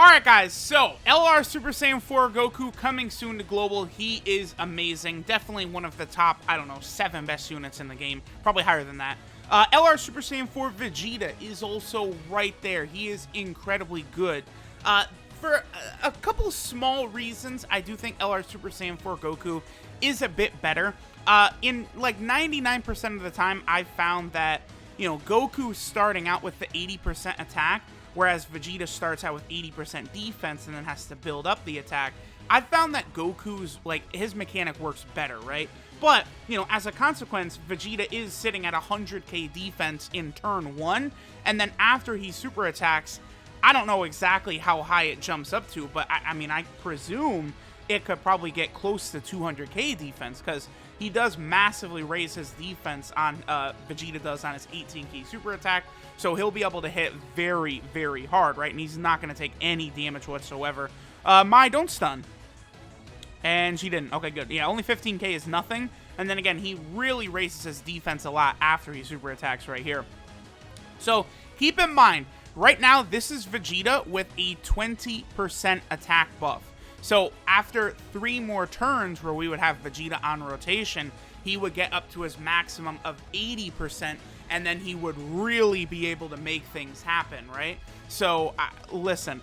Alright guys, so LR Super Saiyan 4 Goku coming soon to Global. He is amazing. Definitely one of the top, I don't know, 7 best units in the game. Probably higher than that. LR Super Saiyan 4 Vegeta is also right there. He is incredibly good. For a couple small reasons, I do think LR Super Saiyan 4 Goku is a bit better. In like 99% of the time, I've found that, you know, Goku starting out with the 80% attack, whereas Vegeta starts out with 80% defense and then has to build up the attack. I've found that Goku's, like, his mechanic works better, right? But, you know, as a consequence, Vegeta is sitting at 100k defense in turn 1, and then after he super attacks, I don't know exactly how high it jumps up to, but I mean, I presume it could probably get close to 200k defense, because he does massively raise his defense on, Vegeta does on his 18k super attack, so he'll be able to hit very, very hard, right? And he's not going to take any damage whatsoever. Mai, don't stun. And she didn't. Okay, good. Yeah, only 15k is nothing. And then again, he really raises his defense a lot after he super attacks right here. So, keep in mind, right now, this is Vegeta with a 20% attack buff. So, after 3 more turns where we would have Vegeta on rotation, he would get up to his maximum of 80%, and then he would really be able to make things happen, right? So, listen,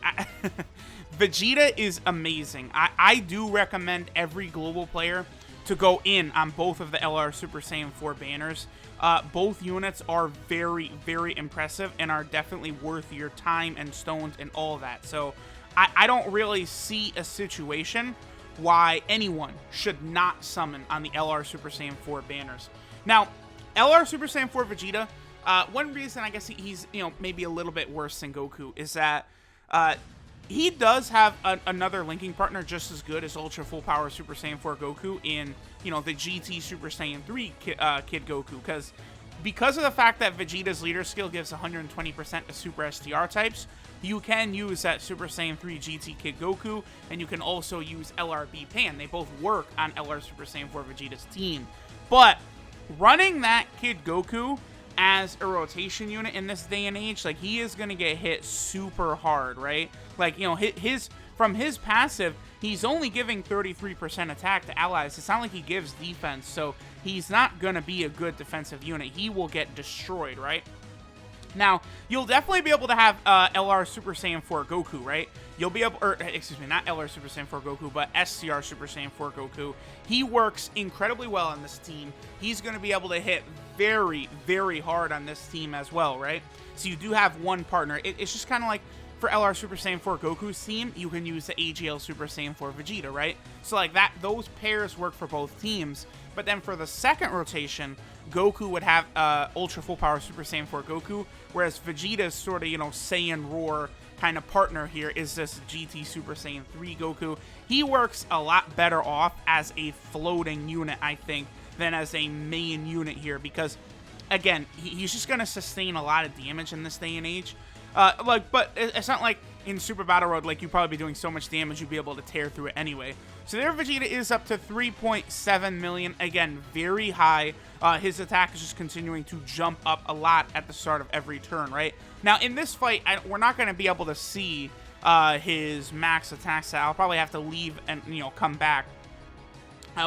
Vegeta is amazing. I do recommend every global player to go in on both of the LR Super Saiyan 4 banners. Both units are very, very impressive and are definitely worth your time and stones and all of that. So, I don't really see a situation why anyone should not summon on the LR Super Saiyan 4 banners. Now, LR Super Saiyan 4 Vegeta, one reason I guess he's, you know, maybe a little bit worse than Goku is that he does have another linking partner just as good as Ultra Full Power Super Saiyan 4 Goku in, you know, the GT Super Saiyan 3 Kid Goku, because of the fact that Vegeta's leader skill gives 120% to Super STR types, you can use that Super Saiyan 3 GT Kid Goku, and you can also use LRB Pan. They both work on LR Super Saiyan 4 Vegeta's team. But running that Kid Goku as a rotation unit in this day and age, like, he is going to get hit super hard, right? Like, you know, from his passive, he's only giving 33% attack to allies. It's not like he gives defense, so he's not going to be a good defensive unit. He will get destroyed, right? Now, you'll definitely be able to have LR Super Saiyan 4 Goku, right? You'll be able, or excuse me, not LR Super Saiyan 4 Goku, but SCR Super Saiyan 4 Goku. He works incredibly well on this team. He's going to be able to hit very, very hard on this team as well, right? So you do have one partner. It's just kind of like for LR Super Saiyan 4 Goku's team, you can use the AGL Super Saiyan 4 Vegeta, right? So like that, those pairs work for both teams. But then for the second rotation, Goku would have Ultra Full Power Super Saiyan 4 Goku, whereas Vegeta's sort of, you know, Saiyan Roar kind of partner here is this GT Super Saiyan 3 Goku. He works a lot better off as a floating unit, I think, than as a main unit here, because, again, he's just going to sustain a lot of damage in this day and age. But it's not like in Super Battle Road, like, you'd probably be doing so much damage you'd be able to tear through it anyway. So there Vegeta is up to 3.7 million. Again, very high. His attack is just continuing to jump up a lot at the start of every turn, right? Now, in this fight, we're not going to be able to see his max attack stat. I'll probably have to leave and, you know, come back.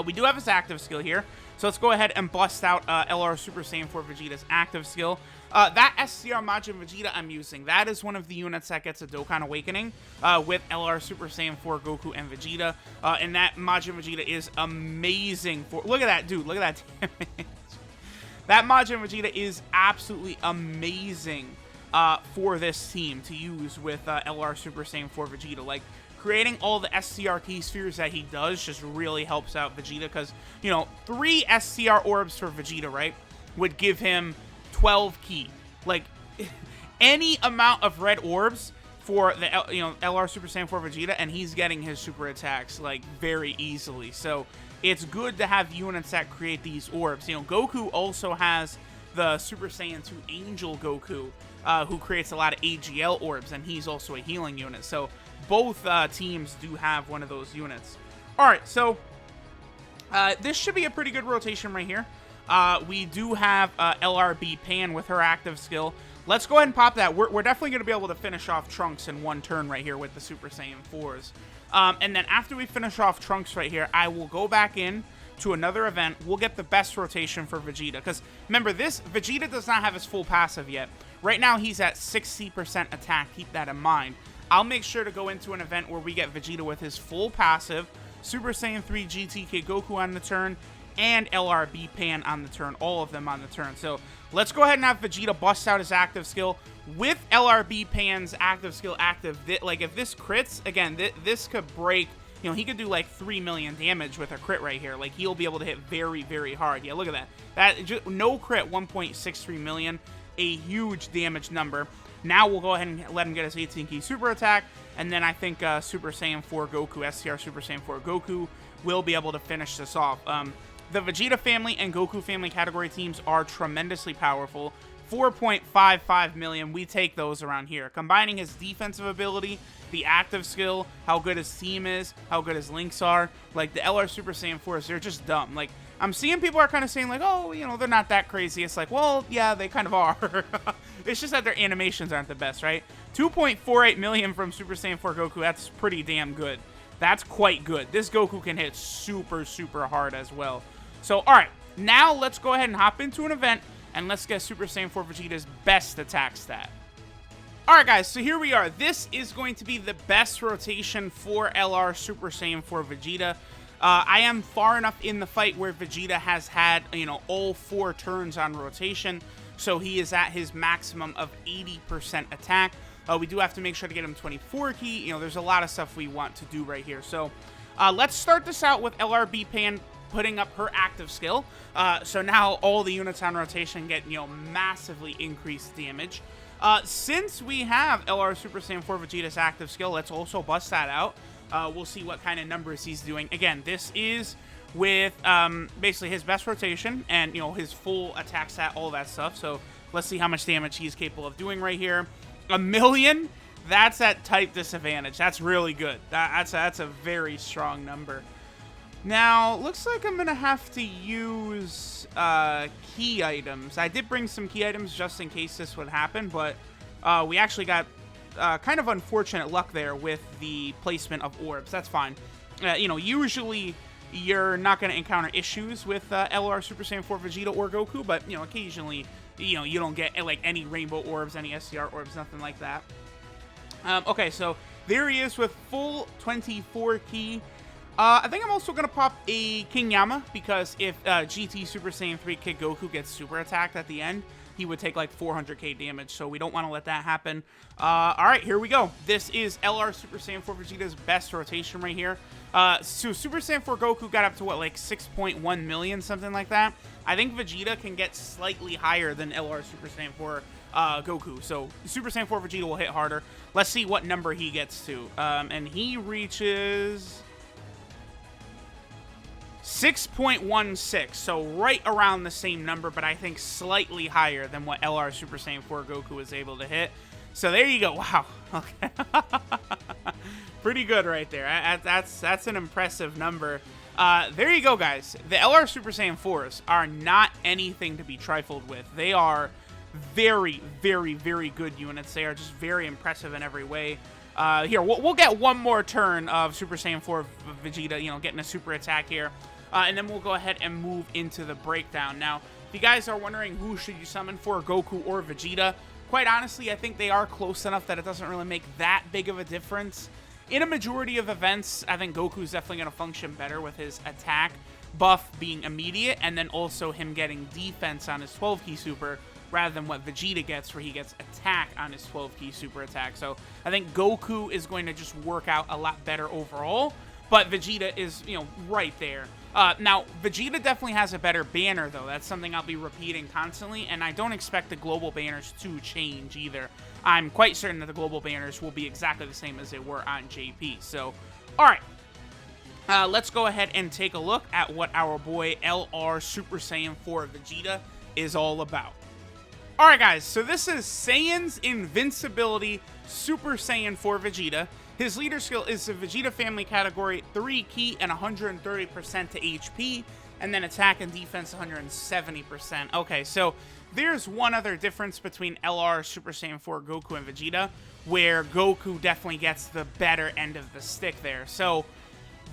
We do have his active skill here. So let's go ahead and bust out LR Super Saiyan 4 Vegeta's active skill. That SCR Majin Vegeta I'm using, that is one of the units that gets a Dokkan Awakening with LR Super Saiyan 4 Goku and Vegeta. And that Majin Vegeta is amazing for... Look at that, dude. Look at that damage. That Majin Vegeta is absolutely amazing for this team to use with LR Super Saiyan 4 Vegeta. Like, creating all the SCR key spheres that he does just really helps out Vegeta, because, you know, 3 SCR orbs for Vegeta, right, would give him 12 key. Like, any amount of red orbs for the, you know, LR Super Saiyan 4 Vegeta, and he's getting his super attacks, like, very easily. So it's good to have units that create these orbs. You know, Goku also has the Super Saiyan 2 Angel Goku, who creates a lot of AGL orbs, and he's also a healing unit. So both teams do have one of those units. Alright, so this should be a pretty good rotation right here. We do have LRB Pan with her active skill. let's go ahead and pop that. We're definitely going to be able to finish off Trunks in one turn right here with the Super Saiyan 4s. And then after we finish off Trunks right here, I will go back in to another event. We'll get the best rotation for Vegeta. Because remember, Vegeta does not have his full passive yet. Right now, he's at 60% attack. Keep that in mind. I'll make sure to go into an event where we get Vegeta with his full passive, Super Saiyan 3 GT Kid Goku on the turn, and LRB Pan on the turn, all of them on the turn. So let's go ahead and have Vegeta bust out his active skill with LRB Pan's active skill active. Like, if this crits, again, this could break, you know, he could do like 3 million damage with a crit right here. Like, he'll be able to hit very, very hard. Yeah, look at that. Just, no crit, 1.63 million, a huge damage number. Now we'll go ahead and let him get his 18 key super attack, and then I think Super Saiyan 4 Goku, STR Super Saiyan 4 Goku, will be able to finish this off. The Vegeta family and Goku family category teams are tremendously powerful. 4.55 million, we take those around here. Combining his defensive ability, the active skill, how good his team is, how good his links are, like the LR Super Saiyan 4s, they're just dumb. Like, I'm seeing people are kind of saying like, oh, you know, they're not that crazy. It's like, well, yeah, they kind of are. It's just that their animations aren't the best, right? 2.48 million from Super Saiyan 4 Goku, that's pretty damn good. That's quite good. This Goku can hit super, super hard as well. So, alright, now let's go ahead and hop into an event, and let's get Super Saiyan 4 Vegeta's best attack stat. Alright guys, so here we are. This is going to be the best rotation for LR Super Saiyan 4 Vegeta. I am far enough in the fight where Vegeta has had, you know, all 4 turns on rotation, so he is at his maximum of 80% attack. We do have to make sure to get him 24 key. You know, there's a lot of stuff we want to do right here. So, let's start this out with LRB Pan putting up her active skill. So now all the units on rotation get, you know, massively increased damage. Since we have LR Super Saiyan 4 Vegeta's active skill, let's also bust that out. We'll see what kind of numbers he's doing. Again, this is with basically his best rotation and, you know, his full attack stat, all that stuff. So let's see how much damage he's capable of doing right here. 1 million? That's at type disadvantage. That's really good. That's a very strong number. Now, looks like I'm going to have to use key items. I did bring some key items just in case this would happen, but we actually got kind of unfortunate luck there with the placement of orbs. That's fine. You know, usually you're not going to encounter issues with LR Super Saiyan 4 Vegeta or Goku, but, you know, occasionally, you know, you don't get, like, any rainbow orbs, any SCR orbs, nothing like that. Okay, so there he is with full 24 key. I think I'm also going to pop a King Yama, because if GT Super Saiyan 3 Kid Goku gets super attacked at the end, he would take like 400k damage, so we don't want to let that happen. Alright, here we go. This is LR Super Saiyan 4 Vegeta's best rotation right here. So Super Saiyan 4 Goku got up to what, like 6.1 million, something like that. I think Vegeta can get slightly higher than LR Super Saiyan 4 Goku, so Super Saiyan 4 Vegeta will hit harder. Let's see what number he gets to. And he reaches 6.16, so right around the same number, but I think slightly higher than what LR Super Saiyan 4 Goku was able to hit. So there you go. Wow. Okay. Pretty good right there. That's an impressive number. There you go, guys. The LR Super Saiyan 4s are not anything to be trifled with. They are very, very, very good units. They are just very impressive in every way. Here, we'll get one more turn of Super Saiyan 4 Vegeta, you know, getting a super attack here. And then we'll go ahead and move into the breakdown. Now, if you guys are wondering who should you summon for, Goku or Vegeta, quite honestly, I think they are close enough that it doesn't really make that big of a difference. In a majority of events, I think Goku's definitely going to function better with his attack buff being immediate, and then also him getting defense on his 12-key super, rather than what Vegeta gets, where he gets attack on his 12-key super attack. So I think Goku is going to just work out a lot better overall, but Vegeta is, you know, right there. Now, Vegeta definitely has a better banner, though. That's something I'll be repeating constantly, and I don't expect the global banners to change either. I'm quite certain that the global banners will be exactly the same as they were on JP. So, alright. Let's go ahead and take a look at what our boy LR Super Saiyan 4 Vegeta is all about. Alright guys, so this is Saiyan's Invincibility Super Saiyan 4 Vegeta. His leader skill is the Vegeta family category, 3 key and 130% to HP. and then attack and defense 170%. Okay, so there's one other difference between LR, Super Saiyan 4, Goku, and Vegeta, where Goku definitely gets the better end of the stick there. So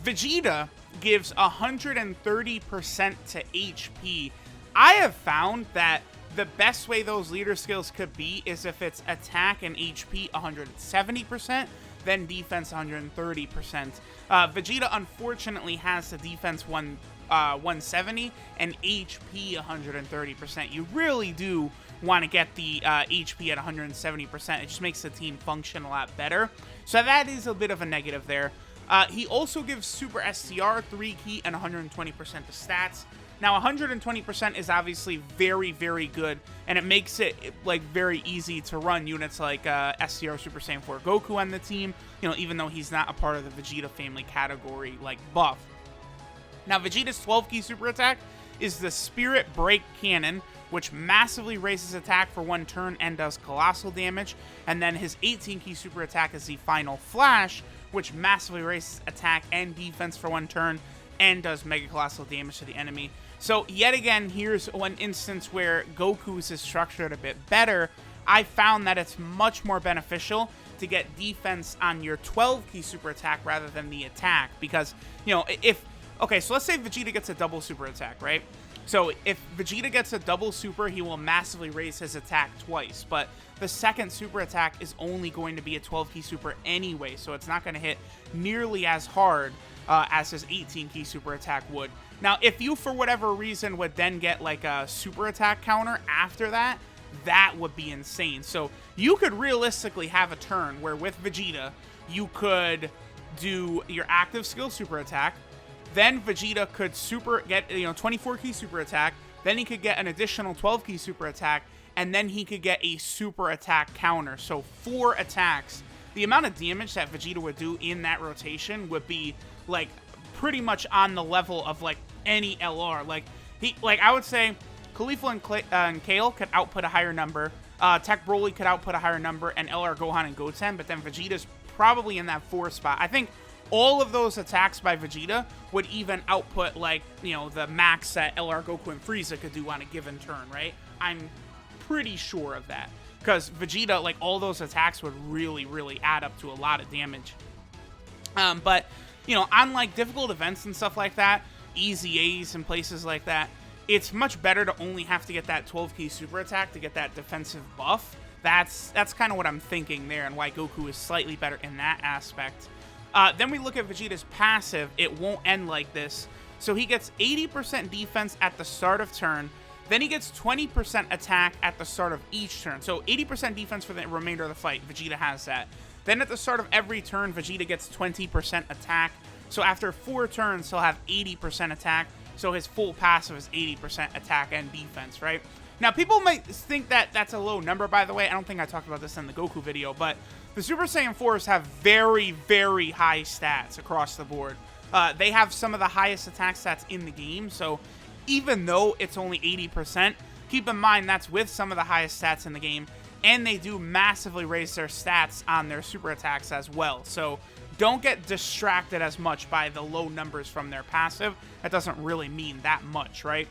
Vegeta gives 130% to HP. I have found that the best way those leader skills could be is if it's attack and HP 170%, then defense 130%. Vegeta unfortunately has the defense 170 and HP 130%. You really do want to get the HP at 170%. It just makes the team function a lot better. So that is a bit of a negative there. He also gives Super STR 3 key and 120% to stats. Now, 120% is obviously very, very good, and it makes it like very easy to run units like STR Super Saiyan 4 Goku on the team, you know, even though he's not a part of the Vegeta family category like buff. Now, Vegeta's 12 key super attack is the Spirit Break Cannon, which massively raises attack for 1 turn and does colossal damage. And then his 18 key super attack is the Final Flash, which massively raises attack and defense for 1 turn and does mega colossal damage to the enemy. So yet again, here's one instance where Goku's is structured a bit better. I found that it's much more beneficial to get defense on your 12 key super attack rather than the attack, because, you know, okay, so let's say Vegeta gets a double super attack, right? So if Vegeta gets a double super, he will massively raise his attack twice, but the second super attack is only going to be a 12 key super anyway, so it's not going to hit nearly as hard as his 18 key super attack would. Now, if you, for whatever reason, would then get like a super attack counter after that, that would be insane. So you could realistically have a turn where with Vegeta, you could do your active skill super attack, then Vegeta could get 24 key super attack, then he could get an additional 12 key super attack, and then he could get a super attack counter. So 4 attacks. The amount of damage that Vegeta would do in that rotation would be like pretty much on the level of like any LR. Like I would say Khalifa and Kale could output a higher number, Tech Broly could output a higher number, and LR Gohan and Goten, but then Vegeta's probably in that 4 spot. I think all of those attacks by Vegeta would even output, like, you know, the max that LR Goku and Frieza could do on a given turn, right? I'm pretty sure of that, because Vegeta, like, all those attacks would really, really add up to a lot of damage. But, you know, on, like, difficult events and stuff like that, easy A's and places like that, it's much better to only have to get that 12 key super attack to get that defensive buff. That's kind of what I'm thinking there, and why Goku is slightly better in that aspect. Then we look at Vegeta's passive. It won't end like this. So he gets 80% defense at the start of turn. Then he gets 20% attack at the start of each turn. So 80% defense for the remainder of the fight. Vegeta has that. Then at the start of every turn, Vegeta gets 20% attack. So after 4 turns, he'll have 80% attack. So his full passive is 80% attack and defense, right? Now, people might think that that's a low number, by the way. I don't think I talked about this in the Goku video, but the Super Saiyan 4s have very, very high stats across the board. They have some of the highest attack stats in the game, so even though it's only 80%, keep in mind that's with some of the highest stats in the game, and they do massively raise their stats on their super attacks as well. So don't get distracted as much by the low numbers from their passive. That doesn't really mean that much, right?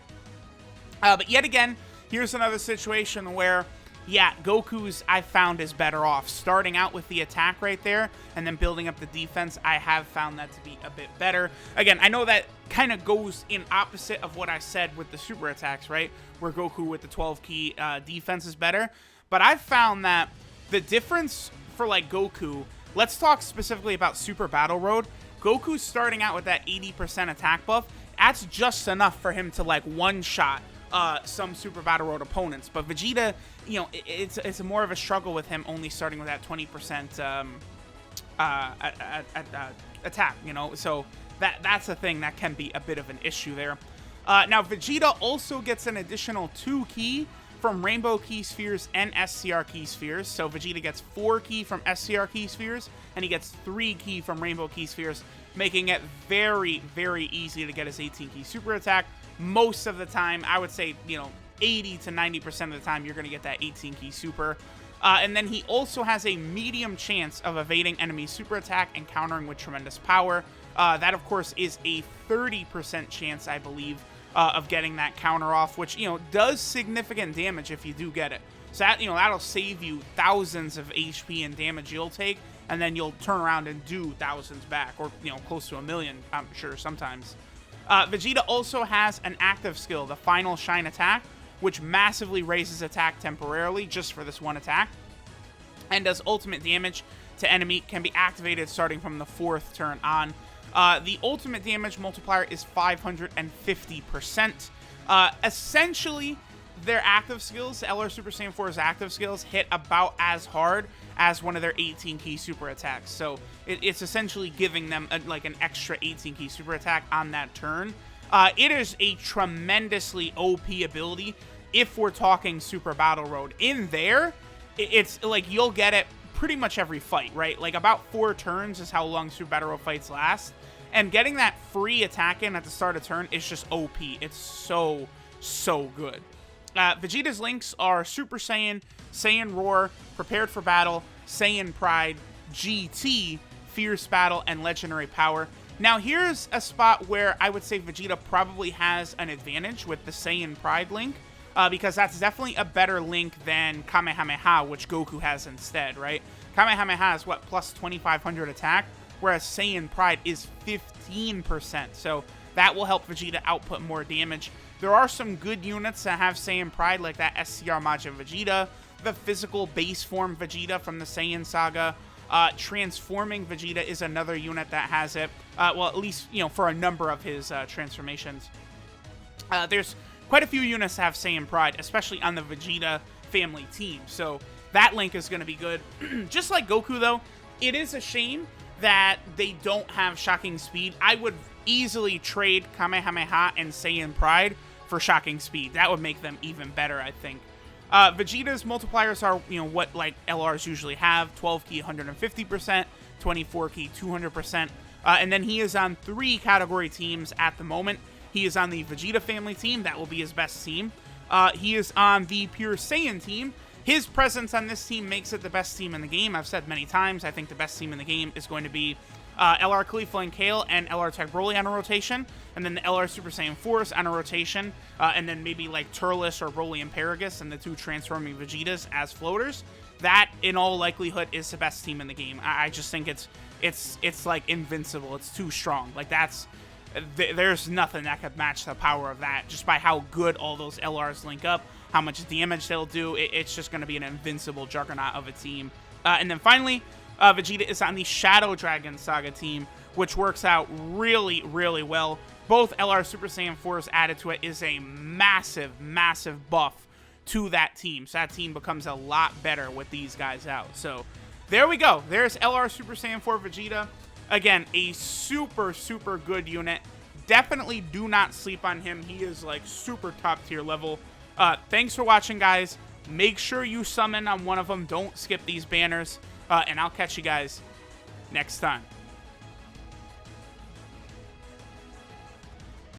But yet again, here's another situation where, yeah, Goku's, I found, is better off. Starting out with the attack right there, and then building up the defense, I have found that to be a bit better. Again, I know that kind of goes in opposite of what I said with the super attacks, right? Where Goku with the 12 key defense is better. But I've found that the difference for, like, Goku, let's talk specifically about Super Battle Road. Goku's starting out with that 80% attack buff. That's just enough for him to, like, one-shot some Super Battle Road opponents. But Vegeta, you know, it's more of a struggle with him only starting with that 20% attack, you know. So that's a thing that can be a bit of an issue there. Now, Vegeta also gets an additional 2 key from Rainbow Key Spheres and SCR Key Spheres. So Vegeta gets 4 key from SCR Key Spheres, and he gets 3 key from Rainbow Key Spheres, making it very, very easy to get his 18 key super attack. Most of the time, I would say, you know, 80 to 90% of the time, you're going to get that 18 key super. And then he also has a medium chance of evading enemy super attack and countering with tremendous power. That, of course, is a 30% chance, I believe, of getting that counter off, which, you know, does significant damage if you do get it. So that, you know, that'll save you thousands of HP and damage you'll take, and then you'll turn around and do thousands back, or, you know, close to a million, I'm sure, sometimes. Vegeta also has an active skill, the Final Shine attack, which massively raises attack temporarily just for this one attack, and does ultimate damage to enemy, can be activated starting from the 4th turn on. The ultimate damage multiplier is 550%. Essentially, their active skills, LR Super Saiyan 4's active skills, hit about as hard as one of their 18 key super attacks. So it's essentially giving them like an extra 18 key super attack on that turn. It is a tremendously OP ability if we're talking Super Battle Road. In there, it's like you'll get it pretty much every fight, right? Like about 4 turns is how long Super Battle Road fights last. And getting that free attack in at the start of turn is just OP. It's so good. Vegeta's links are Super Saiyan, Saiyan Roar, Prepared for Battle, Saiyan Pride, GT, Fierce Battle, and Legendary Power. Now here's a spot where I would say Vegeta probably has an advantage with the Saiyan Pride link, because that's definitely a better link than Kamehameha, which Goku has instead, right? Kamehameha is what, plus 2500 attack, whereas Saiyan Pride is 15%, so that will help Vegeta output more damage. There are some good units that have Saiyan Pride, like that SCR Majin Vegeta, the physical base form Vegeta from the Saiyan Saga. Transforming Vegeta is another unit that has it, well, at least, you know, for a number of his transformations. There's quite a few units that have Saiyan Pride, especially on the Vegeta family team, so that link is going to be good. Just like Goku, though, it is a shame that they don't have Shocking Speed. I would easily trade Kamehameha and Saiyan Pride for Shocking Speed. That would make them even better, I think. Vegeta's multipliers are, you know, what like LRs usually have: 12 key 150%, 24 key 200%, and then he is on 3 category teams at the moment. He is on the Vegeta family team. That will be his best team. He is on the Pure Saiyan team. His presence on this team makes it the best team in the game. I've said many times, I think the best team in the game is going to be LR Khalifa and Kale and LR Tech Broly on a rotation, and then the LR Super Saiyan 4s on a rotation, and then maybe like Turles or Broly and Paragus and the 2 transforming Vegetas as floaters. That, in all likelihood, is the best team in the game. I just think it's like invincible. It's too strong. Like there's nothing that could match the power of that, just by how good all those LRs link up, how much damage they'll do. It's just going to be an invincible juggernaut of a team. And then finally, Vegeta is on the Shadow Dragon Saga team, which works out really, really well. Both LR Super Saiyan 4s added to it is a massive buff to that team. So that team becomes a lot better with these guys out. So there we go. There's LR Super Saiyan 4 Vegeta. Again, a super good unit. Definitely do not sleep on him. He is like super top tier level. Thanks for watching, guys. Make sure you summon on one of them. Don't skip these banners. And I'll catch you guys next time.